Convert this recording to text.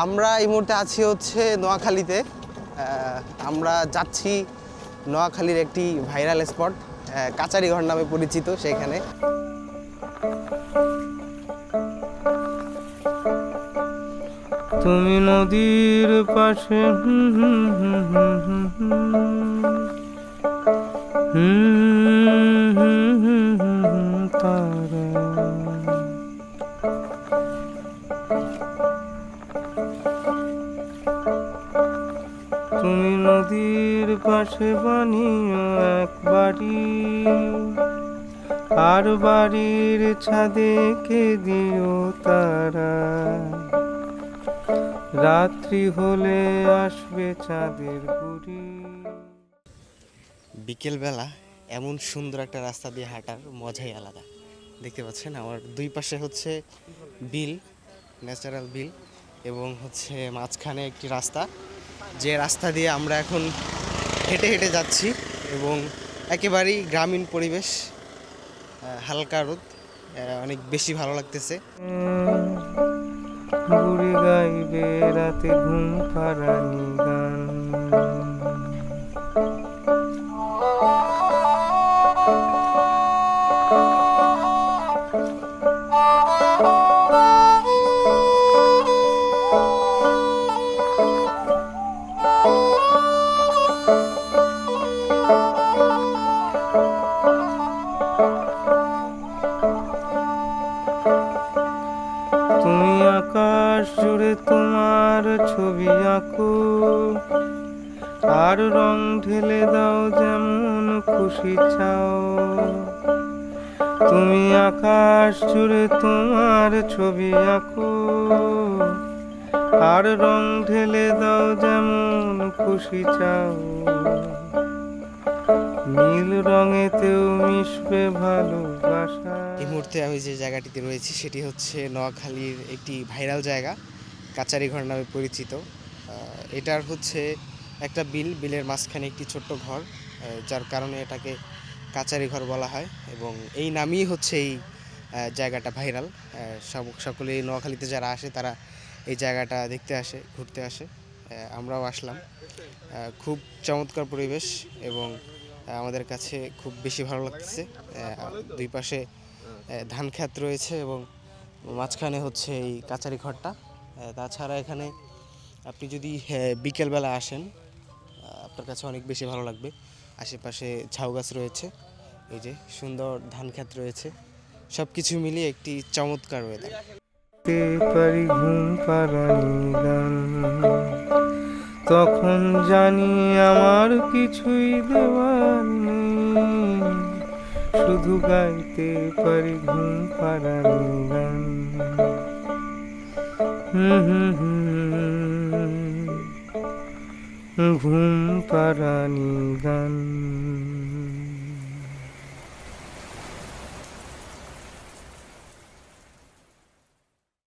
আমরা এই মুহূর্তে আছি হচ্ছে নোয়াখালীতে। আমরা যাচ্ছি নোয়াখালীর একটি ভাইরাল স্পট, কাচারিঘর নামে পরিচিত সেখানে। তুমি নদীর পাশে তারা তুমি নদীর পাশে বানিও এক বাড়ি, আর বাড়ির ছাদে কে দিও তারা, রাত্রি হলে আসবে চাঁদের বুড়ি। বিকেলবেলা এমন সুন্দর একটা রাস্তা দিয়ে হাঁটার মজাই আলাদা। দেখতে পাচ্ছেন আমার দুই পাশে হচ্ছে বিল, ন্যাচারাল বিল, এবং হচ্ছে মাঝখানে একটি রাস্তা, যে রাস্তা দিয়ে আমরা এখন হেঁটে হেঁটে যাচ্ছি। এবং একেবারেই গ্রামীণ পরিবেশ, হালকা রোদ, অনেক বেশি ভালো লাগতেছে। বুড়ি গাইবে রাতে ঘুম পাড়ানি গান, তুমি আকাশ জুড়ে তোমার ছবি আঁকো, আর রং ঢেলে দাও যেমন খুশি চাও। তুমি আকাশ জুড়ে তোমার ছবি আঁকো, আর রং ঢেলে দাও যেমন খুশি চাও। নীল রঙেতেও মিশবে ভালোবাসা। এই মুহূর্তে আমি যে জায়গাটিতে রয়েছি সেটি হচ্ছে নোয়াখালীর একটি ভাইরাল জায়গা, কাচারিঘর নামে পরিচিত। এটার হচ্ছে একটা বিলের মাঝখানে একটি ছোট্ট ঘর, যার কারণে এটাকে কাচারিঘর বলা হয়, এবং এই নামই হচ্ছে এই জায়গাটা ভাইরাল। সকলে নোয়াখালীতে যারা আসে তারা এই জায়গাটা দেখতে আসে, ঘুরতে আসে। আমরাও আসলাম। খুব চমৎকার পরিবেশ এবং আমাদের কাছে খুব বেশি ভালো লাগতেছে। দুই পাশে ধান ক্ষেত রয়েছে এবং মাঝখানে হচ্ছে এই কাচারি ঘরটা। তাছাড়া এখানে আপনি যদি বিকেলবেলা আসেন আপনার কাছে অনেক বেশি ভালো লাগবে। আশেপাশে ঝাউ গাছ রয়েছে, এই যে সুন্দর ধান ক্ষেত রয়েছে, সব কিছু মিলিয়ে একটি চমৎকার ওয়েদার। পারি ঘুম পাড়ানি গান, তখন জানি আমার কিছুই দেওয়ার নেই, শুধু গাইতে পারি ঘুম পাড়ানি গান। ঘুম পাড়ানি গান।